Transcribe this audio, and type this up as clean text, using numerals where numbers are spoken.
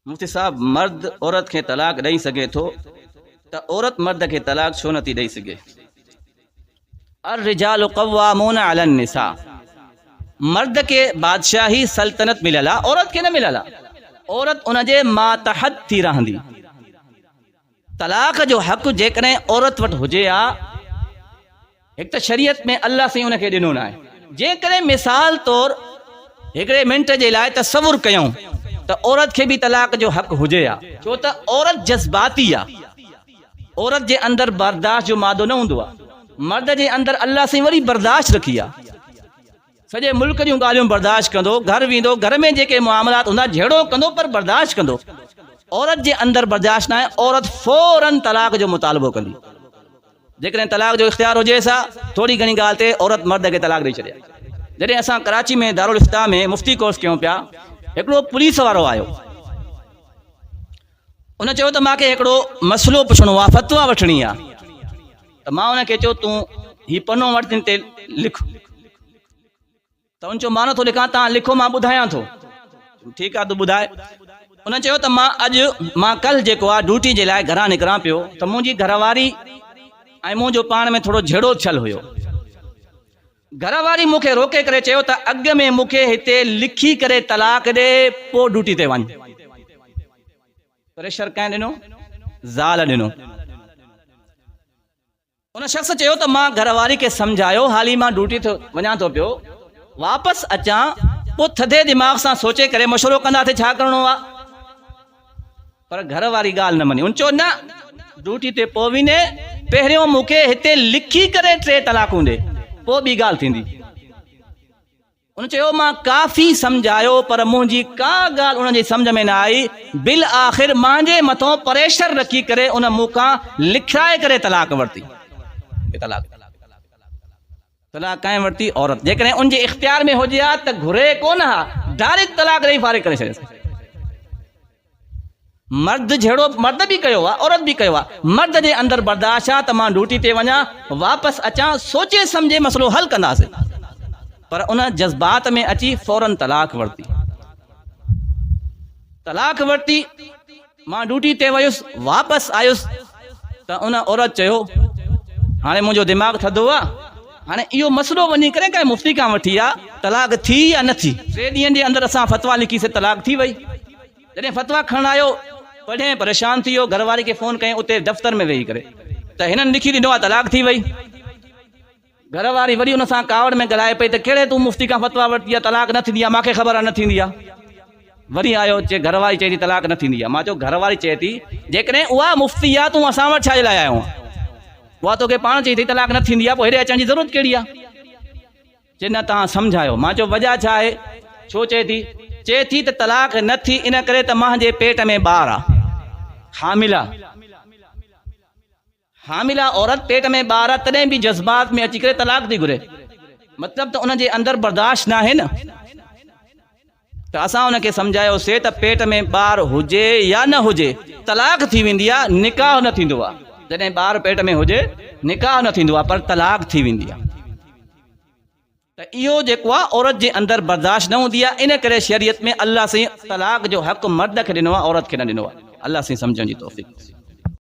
मुफ्ती साहब, मर्द औरत के तलाक ॾेई सघे थो त औरत मर्द के तलाक छो नथी ॾेई सघे? अर्रिजालु क़व्वामून अलन निसा, मर्द के बादशाही सल्तनत मिलियल आहे, औरत खे न मिलियल आहे। औरत उनजे मातहत थी रहंदी। तलाक जो हक़ जेकॾहिं औरत वटि हुजे हा, हिकु त शरीयत में अल्लाह साईं उनखे ॾिनो न आहे। जेकॾहिं मिसाल तौरु हिकिड़े मिंट जे लाइ तसवुर कयूं त औरत खे बि तलाक जो हक़ हुजे हा, छो त औरत जज़्बाती आहे। औरत जे अंदरि बर्दाश्त जो मादो न हूंदो आहे। मर्द जे अंदरि अल्लाह साईं वरी बर्दाश्त रखी आहे। सॼे मुल्क जूं ॻाल्हियूं बर्दाश्त कंदो, घर वेंदो, घर में जेके मामलात हूंदा झेड़ो कंदो, पर बर्दाश्त कंदो। औरत जे अंदरि बर्दाश्त न आहे। औरत फौरन तलाक जो मुतालबो कंदी। जेकॾहिं तलाक जो इख्तियार हुजे सा, थोरी घणी ॻाल्हि ते औरत मर्द खे तलाक ॾेई छॾे। जॾहिं असां कराची में दारुल इफ्ता में मुफ्ती कोर्स कयूं पिया, हिकिड़ो पुलिस वारो आयो। उन चयो त मूंखे हिकिड़ो मसइलो पुछणो आहे, फतवा वठणी आहे। त मां उनखे चयो, तूं हीउ पनो वटि ते लिख। त उन चयो, मां नथो लिखां, तव्हां लिखो, मां ॿुधायां थो। ठीकु आहे, तूं ॿुधाए। उन चयो त मां कल्ह जेको आहे ड्यूटी जे लाइ घरां निकिरां पियो, त मुंहिंजी घरवारी ऐं मुंहिंजो पाण में थोरो झेड़ो थियल हुयो। घरवारी मूंखे रोके करे चयो त अॻु में मूंखे हिते लिखी करे तलाक ॾे, पोइ ड्यूटी ते वञ। प्रेशर कंहिं ॾिनो? ज़ाल ॾिनो। उन शख़्स चयो त मां घरवारी खे सम्झायो, हाली मां ड्यूटी ते वञा थो पियो, वापसि अचां, पोइ थधे दिमाग़ सां सोचे करे मशवरो कंदासीं छा करिणो आहे। पर घरवारी ॻाल्हि न मञी। उन चयो, न, ड्यूटी ते पोइ वञे, पहिरियों मूंखे हिते लिखी करे 3 तलाकूं ॾे, पोइ ॿी ॻाल्हि थींदी। उन चयो, मां काफ़ी सम्झायो, पर मुंहिंजी का ॻाल्हि उनजी सम्झ में न आई। बिल आख़िर मुंहिंजे मथां प्रेशर रखी करे उन मूंखां लिखाए करे तलाक वरिती। तलाक कंहिं वरिती? औरत। जेकॾहिं उनजे इख्तियार में हुजे हा त घुरे कोन हा, डायरेक्ट तलाक ॾेई फारिग करे छॾे। मर्द झेड़ो मर्द बि कयो आहे, औरत बि कयो आहे। मर्द जे अंदरि बर्दाश्त आहे त मां ड्यूटी ते वञा, वापसि अचां, सोचे सम्झे मसइलो हल कंदासीं। पर उन जज़्बात में अची फौरन तलाक वरिती। तलाक वरिती, मां ड्यूटी ते वयुसि, वापसि आयुसि त उन औरत चयो, हाणे मुंहिंजो दिमाग़ थधो आहे, हाणे इहो मसइलो वञी करे कंहिं मुफ्ती खां वठी आहे, तलाक थी या न थी। 3 ॾींहंनि जे अंदरि असां फतवा लिखीसीं, तलाक थी वई। जॾहिं फतवा खणण आयो, पढ़े परेशान थी वियो, घरवारी खे फ़ोन कयईं उते दफ़्तर में वेही करे, त हिननि लिखी ॾिनो आहे तलाक थी वई। घरवारी वरी उन सां कावड़ में ॻाल्हाए पई त कहिड़े तूं मुफ्ती खां फतवा वरिती आहे, तलाक न थींदी आहे, मूंखे ख़बर आहे न थींदी आहे। वरी आयो, चए घरवारी चए थी तलाक न थींदी आहे। मां चयो, घरवारी चए थी, जेकॾहिं उहा मुफ्ती आहे, तूं असां वटि छाजे लाइ आयो आहे? उहा तोखे पाण चई थी तलाक न थींदी आहे, पोइ हेॾे अचण जी ज़रूरत कहिड़ी आहे? चए, न, तव्हां सम्झायो। मां चयो, वजह छा आहे? छो चए थी? चए थी त तलाक न थी इन करे त मुंहिंजे पेट में ॿार आहे, हामिला। हामिला औरत, पेट में ॿार आहे, तॾहिं बि जज़्बात में अची करे तलाक थी घुरे। मतिलबु त उनजे अंदरि बर्दाश्त न आहे न। त असां उनखे सम्झायोसीं त पेट में ॿार हुजे या न हुजे, तलाक थी वेंदी आहे, निकाह न थींदो आहे। जॾहिं ॿार पेट में हुजे, निकाह न थींदो आहे, पर तलाक थी वेंदी आहे। त इहो जेको आहे औरत जे अंदरि बर्दाश्त न हूंदी आहे। इन करे शरीयत में अल्लाह साईं तलाक जो हक़ मर्द खे ॾिनो आहे, औरत खे न ॾिनो आहे। अल्लाह साईं सम्झण जी तौफ़ीक़।